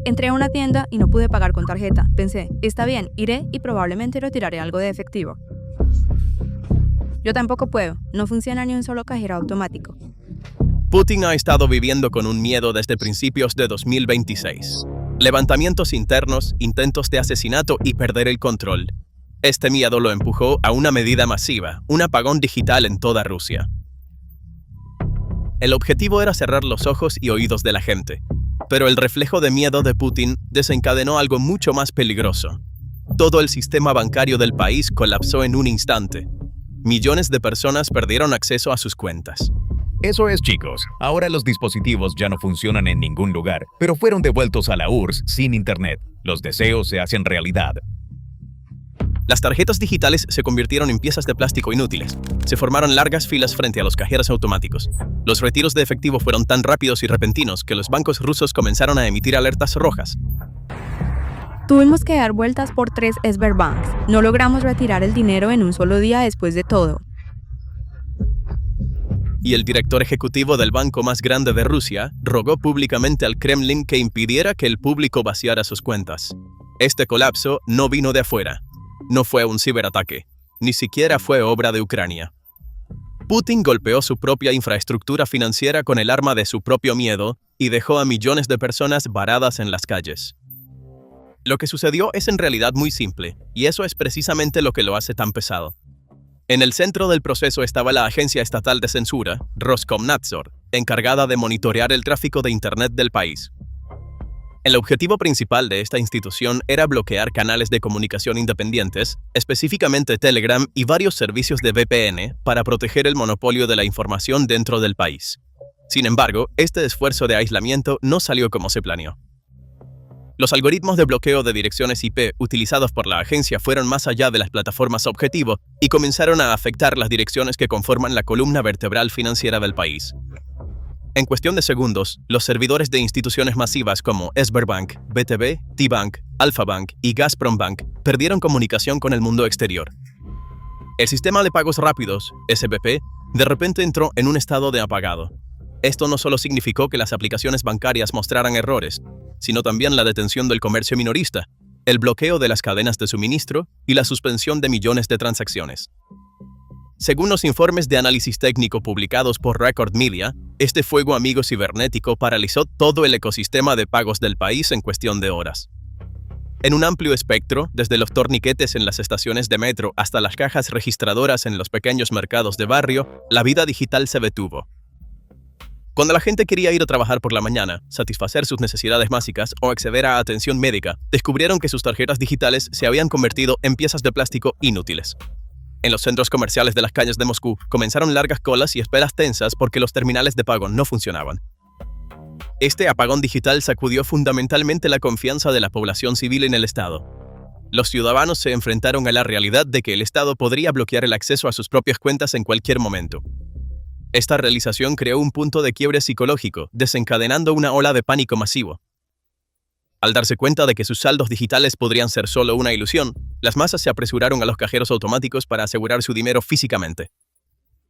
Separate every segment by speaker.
Speaker 1: Entré a una tienda y no pude pagar con tarjeta. Pensé, está bien, iré y probablemente retiraré algo de efectivo. Yo tampoco puedo, no funciona ni un solo cajero automático.
Speaker 2: Putin ha estado viviendo con un miedo desde principios de 2026. Levantamientos internos, intentos de asesinato y perder el control. Este miedo lo empujó a una medida masiva, un apagón digital en toda Rusia. El objetivo era cerrar los ojos y oídos de la gente, pero el reflejo de miedo de Putin desencadenó algo mucho más peligroso. Todo el sistema bancario del país colapsó en un instante. Millones de personas perdieron acceso a sus cuentas.
Speaker 3: Eso es, chicos. Ahora los dispositivos ya no funcionan en ningún lugar, pero fueron devueltos a la URSS sin internet. Los deseos se hacen realidad.
Speaker 2: Las tarjetas digitales se convirtieron en piezas de plástico inútiles. Se formaron largas filas frente a los cajeros automáticos. Los retiros de efectivo fueron tan rápidos y repentinos que los bancos rusos comenzaron a emitir alertas rojas.
Speaker 1: Tuvimos que dar vueltas por 3 Sberbanks. No logramos retirar el dinero en un solo día después de todo.
Speaker 2: Y el director ejecutivo del banco más grande de Rusia rogó públicamente al Kremlin que impidiera que el público vaciara sus cuentas. Este colapso no vino de afuera. No fue un ciberataque. Ni siquiera fue obra de Ucrania. Putin golpeó su propia infraestructura financiera con el arma de su propio miedo y dejó a millones de personas varadas en las calles. Lo que sucedió es en realidad muy simple, y eso es precisamente lo que lo hace tan pesado. En el centro del proceso estaba la agencia estatal de censura, Roskomnadzor, encargada de monitorear el tráfico de Internet del país. El objetivo principal de esta institución era bloquear canales de comunicación independientes, específicamente Telegram y varios servicios de VPN, para proteger el monopolio de la información dentro del país. Sin embargo, este esfuerzo de aislamiento no salió como se planeó. Los algoritmos de bloqueo de direcciones IP utilizados por la agencia fueron más allá de las plataformas objetivo y comenzaron a afectar las direcciones que conforman la columna vertebral financiera del país. En cuestión de segundos, los servidores de instituciones masivas como Sberbank, VTB, T-Bank, Alfa-Bank y Gazprombank perdieron comunicación con el mundo exterior. El sistema de pagos rápidos, SBP, de repente entró en un estado de apagado. Esto no solo significó que las aplicaciones bancarias mostraran errores, sino también la detención del comercio minorista, el bloqueo de las cadenas de suministro y la suspensión de millones de transacciones. Según los informes de análisis técnico publicados por Record Media, este fuego amigo cibernético paralizó todo el ecosistema de pagos del país en cuestión de horas. En un amplio espectro, desde los torniquetes en las estaciones de metro hasta las cajas registradoras en los pequeños mercados de barrio, la vida digital se detuvo. Cuando la gente quería ir a trabajar por la mañana, satisfacer sus necesidades básicas o acceder a atención médica, descubrieron que sus tarjetas digitales se habían convertido en piezas de plástico inútiles. En los centros comerciales de las calles de Moscú comenzaron largas colas y esperas tensas porque los terminales de pago no funcionaban. Este apagón digital sacudió fundamentalmente la confianza de la población civil en el Estado. Los ciudadanos se enfrentaron a la realidad de que el Estado podría bloquear el acceso a sus propias cuentas en cualquier momento. Esta realización creó un punto de quiebre psicológico, desencadenando una ola de pánico masivo. Al darse cuenta de que sus saldos digitales podrían ser solo una ilusión, las masas se apresuraron a los cajeros automáticos para asegurar su dinero físicamente.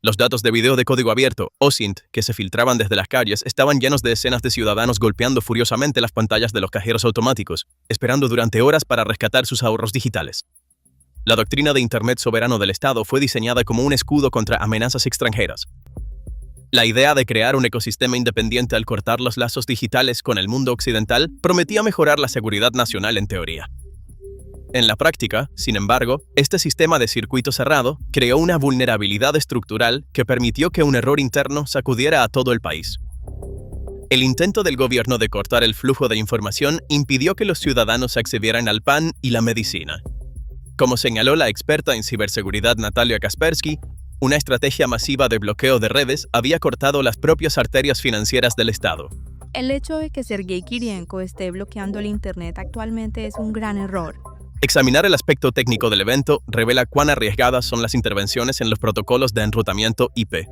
Speaker 2: Los datos de video de código abierto, OSINT, que se filtraban desde las calles, estaban llenos de escenas de ciudadanos golpeando furiosamente las pantallas de los cajeros automáticos, esperando durante horas para rescatar sus ahorros digitales. La doctrina de Internet soberano del Estado fue diseñada como un escudo contra amenazas extranjeras. La idea de crear un ecosistema independiente al cortar los lazos digitales con el mundo occidental prometía mejorar la seguridad nacional en teoría. En la práctica, sin embargo, este sistema de circuito cerrado creó una vulnerabilidad estructural que permitió que un error interno sacudiera a todo el país. El intento del gobierno de cortar el flujo de información impidió que los ciudadanos accedieran al pan y la medicina. Como señaló la experta en ciberseguridad Natalia Kaspersky, una estrategia masiva de bloqueo de redes había cortado las propias arterias financieras del Estado.
Speaker 1: El hecho de que Sergei Kirienko esté bloqueando el Internet actualmente es un gran error.
Speaker 2: Examinar el aspecto técnico del evento revela cuán arriesgadas son las intervenciones en los protocolos de enrutamiento IP.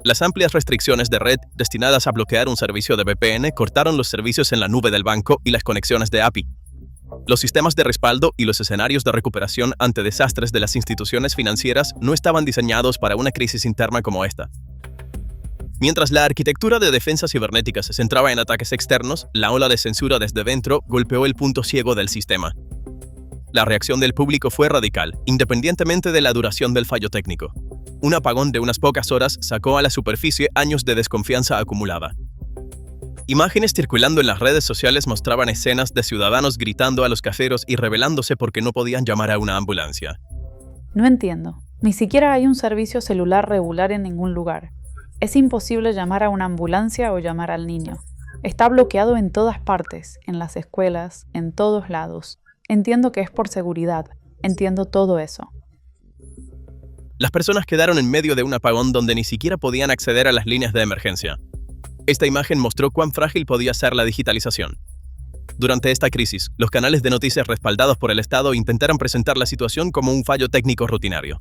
Speaker 2: Las amplias restricciones de red destinadas a bloquear un servicio de VPN cortaron los servicios en la nube del banco y las conexiones de API. Los sistemas de respaldo y los escenarios de recuperación ante desastres de las instituciones financieras no estaban diseñados para una crisis interna como esta. Mientras la arquitectura de defensa cibernética se centraba en ataques externos, la ola de censura desde dentro golpeó el punto ciego del sistema. La reacción del público fue radical, independientemente de la duración del fallo técnico. Un apagón de unas pocas horas sacó a la superficie años de desconfianza acumulada. Imágenes circulando en las redes sociales mostraban escenas de ciudadanos gritando a los cajeros y rebelándose porque no podían llamar a una ambulancia.
Speaker 4: No entiendo. Ni siquiera hay un servicio celular regular en ningún lugar. Es imposible llamar a una ambulancia o llamar al niño. Está bloqueado en todas partes, en las escuelas, en todos lados. Entiendo que es por seguridad. Entiendo todo eso.
Speaker 2: Las personas quedaron en medio de un apagón donde ni siquiera podían acceder a las líneas de emergencia. Esta imagen mostró cuán frágil podía ser la digitalización. Durante esta crisis, los canales de noticias respaldados por el Estado intentaron presentar la situación como un fallo técnico rutinario.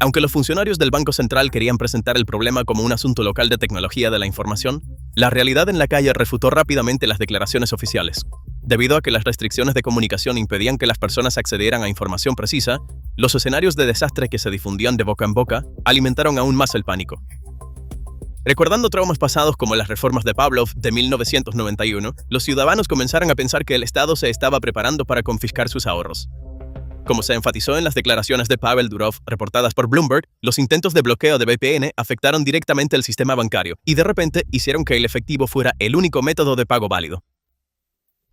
Speaker 2: Aunque los funcionarios del Banco Central querían presentar el problema como un asunto local de tecnología de la información, la realidad en la calle refutó rápidamente las declaraciones oficiales. Debido a que las restricciones de comunicación impedían que las personas accedieran a información precisa, los escenarios de desastre que se difundían de boca en boca alimentaron aún más el pánico. Recordando traumas pasados como las reformas de Pavlov de 1991, los ciudadanos comenzaron a pensar que el Estado se estaba preparando para confiscar sus ahorros. Como se enfatizó en las declaraciones de Pavel Durov reportadas por Bloomberg, los intentos de bloqueo de VPN afectaron directamente el sistema bancario y de repente hicieron que el efectivo fuera el único método de pago válido.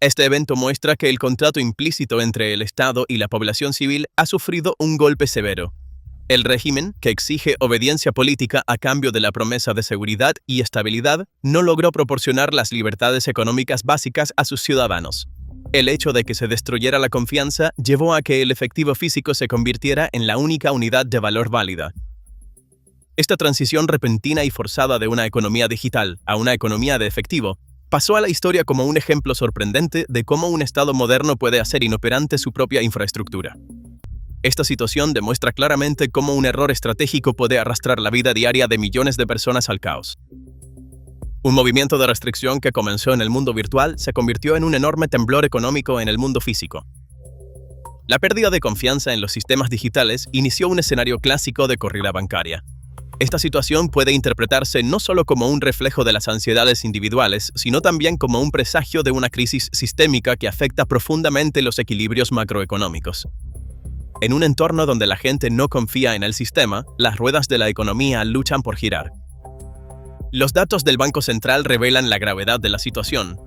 Speaker 2: Este evento muestra que el contrato implícito entre el Estado y la población civil ha sufrido un golpe severo. El régimen, que exige obediencia política a cambio de la promesa de seguridad y estabilidad, no logró proporcionar las libertades económicas básicas a sus ciudadanos. El hecho de que se destruyera la confianza llevó a que el efectivo físico se convirtiera en la única unidad de valor válida. Esta transición repentina y forzada de una economía digital a una economía de efectivo pasó a la historia como un ejemplo sorprendente de cómo un Estado moderno puede hacer inoperante su propia infraestructura. Esta situación demuestra claramente cómo un error estratégico puede arrastrar la vida diaria de millones de personas al caos. Un movimiento de restricción que comenzó en el mundo virtual se convirtió en un enorme temblor económico en el mundo físico. La pérdida de confianza en los sistemas digitales inició un escenario clásico de corrida bancaria. Esta situación puede interpretarse no solo como un reflejo de las ansiedades individuales, sino también como un presagio de una crisis sistémica que afecta profundamente los equilibrios macroeconómicos. En un entorno donde la gente no confía en el sistema, las ruedas de la economía luchan por girar. Los datos del Banco Central revelan la gravedad de la situación.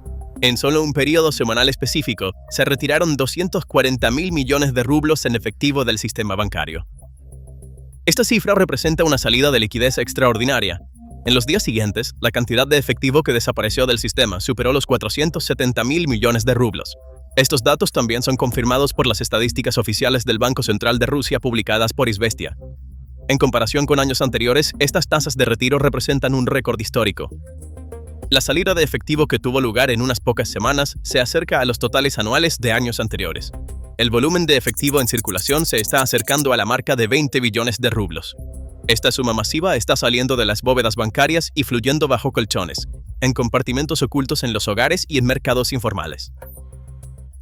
Speaker 2: En solo un periodo semanal específico, se retiraron 240.000 millones de rublos en efectivo del sistema bancario. Esta cifra representa una salida de liquidez extraordinaria. En los días siguientes, la cantidad de efectivo que desapareció del sistema superó los 470.000 millones de rublos. Estos datos también son confirmados por las estadísticas oficiales del Banco Central de Rusia publicadas por Izvestia. En comparación con años anteriores, estas tasas de retiro representan un récord histórico. La salida de efectivo que tuvo lugar en unas pocas semanas se acerca a los totales anuales de años anteriores. El volumen de efectivo en circulación se está acercando a la marca de 20 billones de rublos. Esta suma masiva está saliendo de las bóvedas bancarias y fluyendo bajo colchones, en compartimentos ocultos en los hogares y en mercados informales.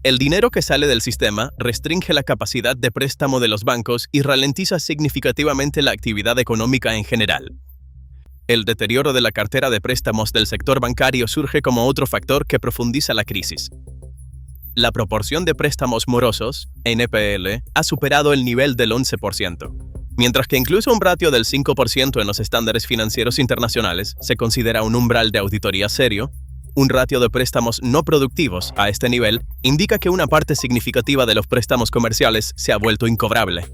Speaker 2: El dinero que sale del sistema restringe la capacidad de préstamo de los bancos y ralentiza significativamente la actividad económica en general. El deterioro de la cartera de préstamos del sector bancario surge como otro factor que profundiza la crisis. La proporción de préstamos morosos, NPL, ha superado el nivel del 11%, mientras que incluso un ratio del 5% en los estándares financieros internacionales se considera un umbral de auditoría serio. Un ratio de préstamos no productivos a este nivel indica que una parte significativa de los préstamos comerciales se ha vuelto incobrable.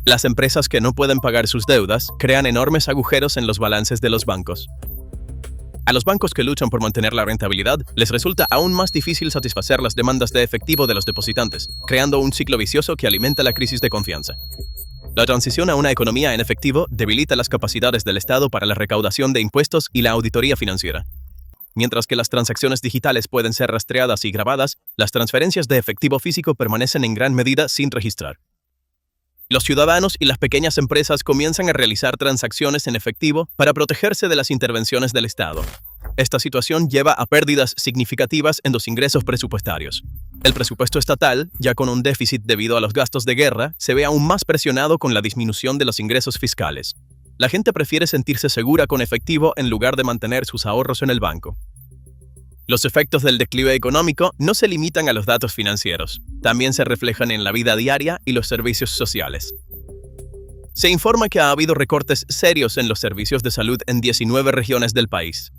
Speaker 2: Las empresas que no pueden pagar sus deudas crean enormes agujeros en los balances de los bancos. A los bancos que luchan por mantener la rentabilidad, les resulta aún más difícil satisfacer las demandas de efectivo de los depositantes, creando un ciclo vicioso que alimenta la crisis de confianza. La transición a una economía en efectivo debilita las capacidades del Estado para la recaudación de impuestos y la auditoría financiera. Mientras que las transacciones digitales pueden ser rastreadas y grabadas, las transferencias de efectivo físico permanecen en gran medida sin registrar. Los ciudadanos y las pequeñas empresas comienzan a realizar transacciones en efectivo para protegerse de las intervenciones del Estado. Esta situación lleva a pérdidas significativas en los ingresos presupuestarios. El presupuesto estatal, ya con un déficit debido a los gastos de guerra, se ve aún más presionado con la disminución de los ingresos fiscales. La gente prefiere sentirse segura con efectivo en lugar de mantener sus ahorros en el banco. Los efectos del declive económico no se limitan a los datos financieros, también se reflejan en la vida diaria y los servicios sociales. Se informa que ha habido recortes serios en los servicios de salud en 19 regiones del país.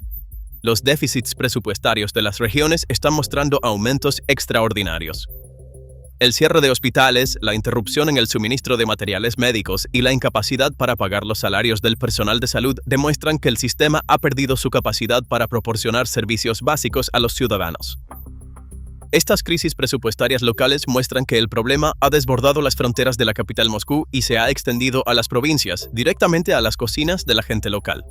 Speaker 2: Los déficits presupuestarios de las regiones están mostrando aumentos extraordinarios. El cierre de hospitales, la interrupción en el suministro de materiales médicos y la incapacidad para pagar los salarios del personal de salud demuestran que el sistema ha perdido su capacidad para proporcionar servicios básicos a los ciudadanos. Estas crisis presupuestarias locales muestran que el problema ha desbordado las fronteras de la capital Moscú y se ha extendido a las provincias, directamente a las cocinas de la gente local.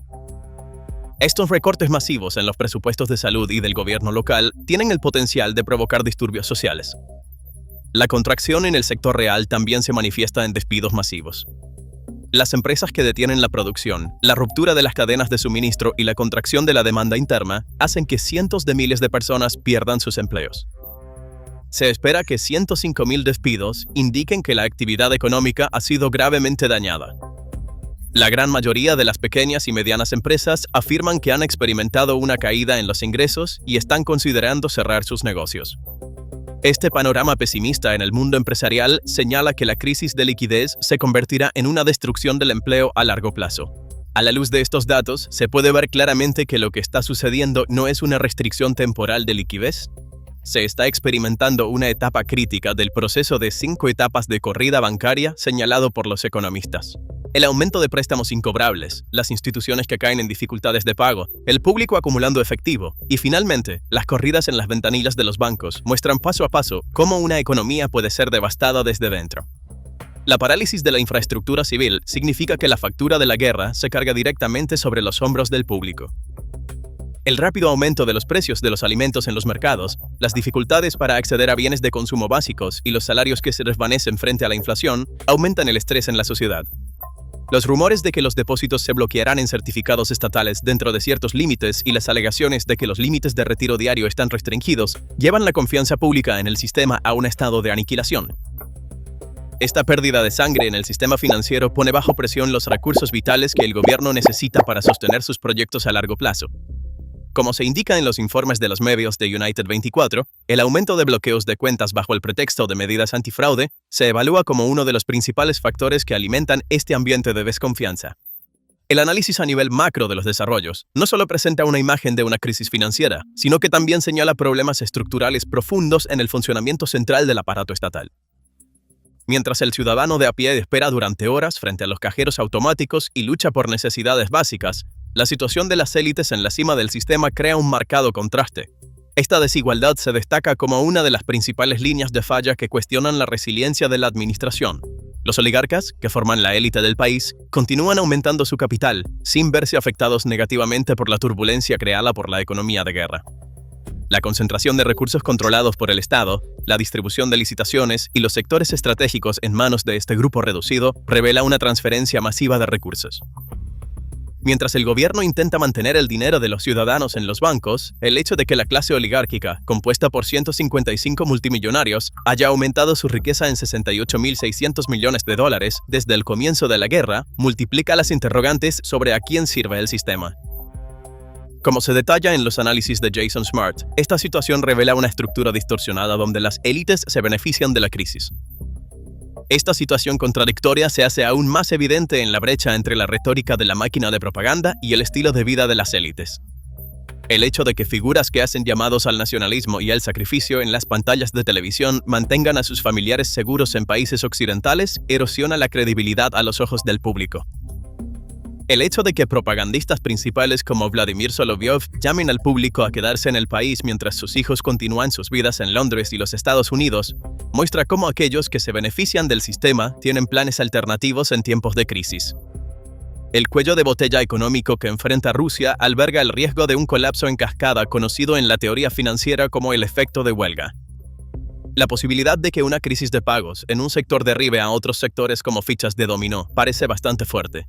Speaker 2: Estos recortes masivos en los presupuestos de salud y del gobierno local tienen el potencial de provocar disturbios sociales. La contracción en el sector real también se manifiesta en despidos masivos. Las empresas que detienen la producción, la ruptura de las cadenas de suministro y la contracción de la demanda interna hacen que cientos de miles de personas pierdan sus empleos. Se espera que 105.000 despidos indiquen que la actividad económica ha sido gravemente dañada. La gran mayoría de las pequeñas y medianas empresas afirman que han experimentado una caída en los ingresos y están considerando cerrar sus negocios. Este panorama pesimista en el mundo empresarial señala que la crisis de liquidez se convertirá en una destrucción del empleo a largo plazo. A la luz de estos datos, se puede ver claramente que lo que está sucediendo no es una restricción temporal de liquidez. Se está experimentando una etapa crítica del proceso de 5 etapas de corrida bancaria señalado por los economistas. El aumento de préstamos incobrables, las instituciones que caen en dificultades de pago, el público acumulando efectivo y, finalmente, las corridas en las ventanillas de los bancos muestran paso a paso cómo una economía puede ser devastada desde dentro. La parálisis de la infraestructura civil significa que la factura de la guerra se carga directamente sobre los hombros del público. El rápido aumento de los precios de los alimentos en los mercados, las dificultades para acceder a bienes de consumo básicos y los salarios que se desvanecen frente a la inflación aumentan el estrés en la sociedad. Los rumores de que los depósitos se bloquearán en certificados estatales dentro de ciertos límites y las alegaciones de que los límites de retiro diario están restringidos llevan la confianza pública en el sistema a un estado de aniquilación. Esta pérdida de sangre en el sistema financiero pone bajo presión los recursos vitales que el gobierno necesita para sostener sus proyectos a largo plazo. Como se indica en los informes de los medios de United 24, el aumento de bloqueos de cuentas bajo el pretexto de medidas antifraude se evalúa como uno de los principales factores que alimentan este ambiente de desconfianza. El análisis a nivel macro de los desarrollos no solo presenta una imagen de una crisis financiera, sino que también señala problemas estructurales profundos en el funcionamiento central del aparato estatal. Mientras el ciudadano de a pie espera durante horas frente a los cajeros automáticos y lucha por necesidades básicas, la situación de las élites en la cima del sistema crea un marcado contraste. Esta desigualdad se destaca como una de las principales líneas de falla que cuestionan la resiliencia de la administración. Los oligarcas, que forman la élite del país, continúan aumentando su capital, sin verse afectados negativamente por la turbulencia creada por la economía de guerra. La concentración de recursos controlados por el Estado, la distribución de licitaciones y los sectores estratégicos en manos de este grupo reducido revela una transferencia masiva de recursos. Mientras el gobierno intenta mantener el dinero de los ciudadanos en los bancos, el hecho de que la clase oligárquica, compuesta por 155 multimillonarios, haya aumentado su riqueza en $68.600 millones desde el comienzo de la guerra, multiplica las interrogantes sobre a quién sirve el sistema. Como se detalla en los análisis de Jason Smart, esta situación revela una estructura distorsionada donde las élites se benefician de la crisis. Esta situación contradictoria se hace aún más evidente en la brecha entre la retórica de la máquina de propaganda y el estilo de vida de las élites. El hecho de que figuras que hacen llamados al nacionalismo y al sacrificio en las pantallas de televisión mantengan a sus familiares seguros en países occidentales erosiona la credibilidad a los ojos del público. El hecho de que propagandistas principales como Vladimir Solovyov llamen al público a quedarse en el país mientras sus hijos continúan sus vidas en Londres y los Estados Unidos, muestra cómo aquellos que se benefician del sistema tienen planes alternativos en tiempos de crisis. El cuello de botella económico que enfrenta Rusia alberga el riesgo de un colapso en cascada conocido en la teoría financiera como el efecto de huelga. La posibilidad de que una crisis de pagos en un sector derribe a otros sectores como fichas de dominó parece bastante fuerte.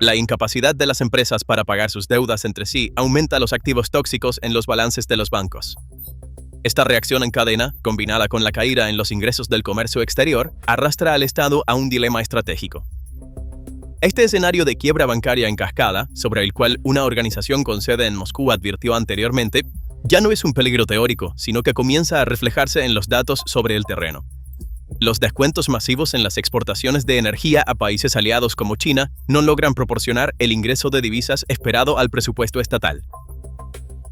Speaker 2: La incapacidad de las empresas para pagar sus deudas entre sí aumenta los activos tóxicos en los balances de los bancos. Esta reacción en cadena, combinada con la caída en los ingresos del comercio exterior, arrastra al Estado a un dilema estratégico. Este escenario de quiebra bancaria en cascada, sobre el cual una organización con sede en Moscú advirtió anteriormente, ya no es un peligro teórico, sino que comienza a reflejarse en los datos sobre el terreno. Los descuentos masivos en las exportaciones de energía a países aliados como China no logran proporcionar el ingreso de divisas esperado al presupuesto estatal.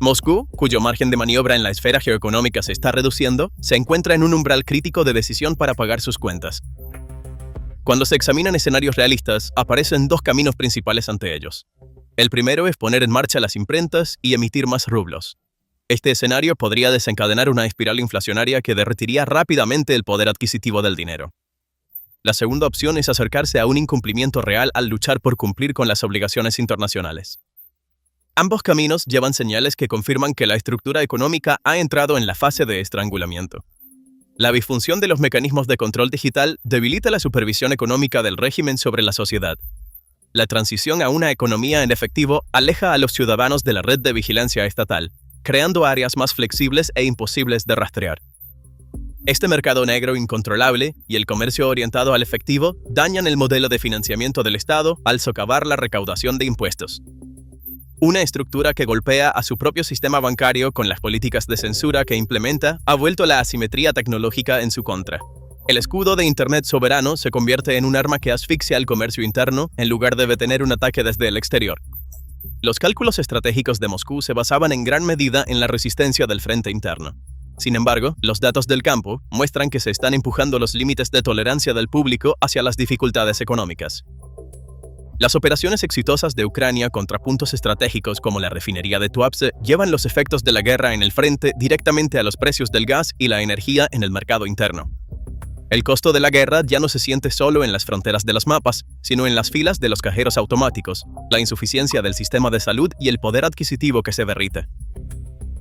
Speaker 2: Moscú, cuyo margen de maniobra en la esfera geoeconómica se está reduciendo, se encuentra en un umbral crítico de decisión para pagar sus cuentas. Cuando se examinan escenarios realistas, aparecen dos caminos principales ante ellos. El primero es poner en marcha las imprentas y emitir más rublos. Este escenario podría desencadenar una espiral inflacionaria que derretiría rápidamente el poder adquisitivo del dinero. La segunda opción es acercarse a un incumplimiento real al luchar por cumplir con las obligaciones internacionales. Ambos caminos llevan señales que confirman que la estructura económica ha entrado en la fase de estrangulamiento. La disfunción de los mecanismos de control digital debilita la supervisión económica del régimen sobre la sociedad. La transición a una economía en efectivo aleja a los ciudadanos de la red de vigilancia estatal, creando áreas más flexibles e imposibles de rastrear. Este mercado negro incontrolable y el comercio orientado al efectivo dañan el modelo de financiamiento del Estado al socavar la recaudación de impuestos. Una estructura que golpea a su propio sistema bancario con las políticas de censura que implementa ha vuelto la asimetría tecnológica en su contra. El escudo de Internet soberano se convierte en un arma que asfixia el comercio interno en lugar de detener un ataque desde el exterior. Los cálculos estratégicos de Moscú se basaban en gran medida en la resistencia del frente interno. Sin embargo, los datos del campo muestran que se están empujando los límites de tolerancia del público hacia las dificultades económicas. Las operaciones exitosas de Ucrania contra puntos estratégicos como la refinería de Tuapse llevan los efectos de la guerra en el frente directamente a los precios del gas y la energía en el mercado interno. El costo de la guerra ya no se siente solo en las fronteras de los mapas, sino en las filas de los cajeros automáticos, la insuficiencia del sistema de salud y el poder adquisitivo que se derrite.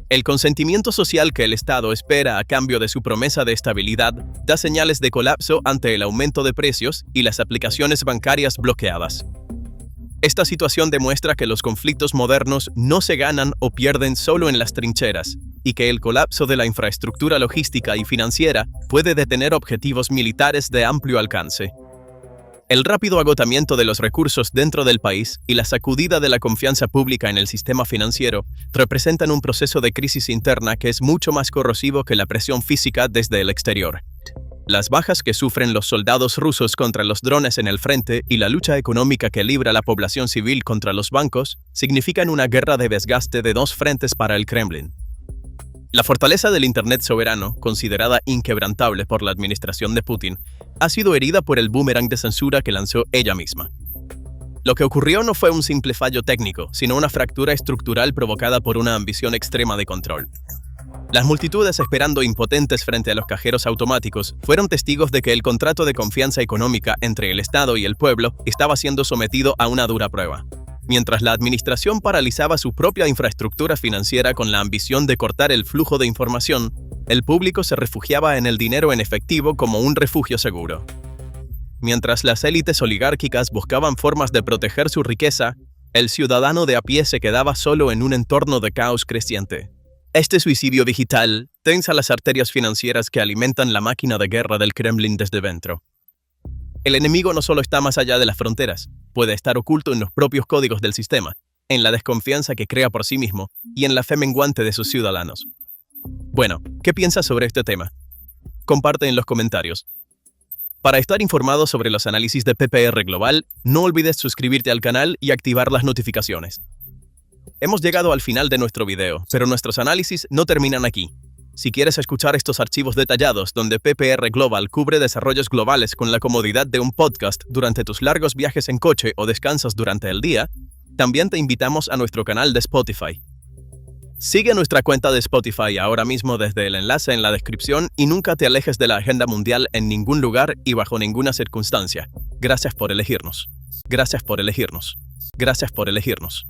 Speaker 2: El consentimiento social que el Estado espera a cambio de su promesa de estabilidad da señales de colapso ante el aumento de precios y las aplicaciones bancarias bloqueadas. Esta situación demuestra que los conflictos modernos no se ganan o pierden solo en las trincheras, y que el colapso de la infraestructura logística y financiera puede detener objetivos militares de amplio alcance. El rápido agotamiento de los recursos dentro del país y la sacudida de la confianza pública en el sistema financiero representan un proceso de crisis interna que es mucho más corrosivo que la presión física desde el exterior. Las bajas que sufren los soldados rusos contra los drones en el frente y la lucha económica que libra la población civil contra los bancos significan una guerra de desgaste de dos frentes para el Kremlin. La fortaleza del Internet soberano, considerada inquebrantable por la administración de Putin, ha sido herida por el boomerang de censura que lanzó ella misma. Lo que ocurrió no fue un simple fallo técnico, sino una fractura estructural provocada por una ambición extrema de control. Las multitudes esperando impotentes frente a los cajeros automáticos fueron testigos de que el contrato de confianza económica entre el Estado y el pueblo estaba siendo sometido a una dura prueba. Mientras la administración paralizaba su propia infraestructura financiera con la ambición de cortar el flujo de información, el público se refugiaba en el dinero en efectivo como un refugio seguro. Mientras las élites oligárquicas buscaban formas de proteger su riqueza, el ciudadano de a pie se quedaba solo en un entorno de caos creciente. Este suicidio digital tensa las arterias financieras que alimentan la máquina de guerra del Kremlin desde dentro. El enemigo no solo está más allá de las fronteras, puede estar oculto en los propios códigos del sistema, en la desconfianza que crea por sí mismo y en la fe menguante de sus ciudadanos. Bueno, ¿qué piensas sobre este tema? Comparte en los comentarios. Para estar informado sobre los análisis de PPR Global, no olvides suscribirte al canal y activar las notificaciones. Hemos llegado al final de nuestro video, pero nuestros análisis no terminan aquí. Si quieres escuchar estos archivos detallados donde PPR Global cubre desarrollos globales con la comodidad de un podcast durante tus largos viajes en coche o descansas durante el día, también te invitamos a nuestro canal de Spotify. Sigue nuestra cuenta de Spotify ahora mismo desde el enlace en la descripción y nunca te alejes de la agenda mundial en ningún lugar y bajo ninguna circunstancia. Gracias por elegirnos. Gracias por elegirnos. Gracias por elegirnos.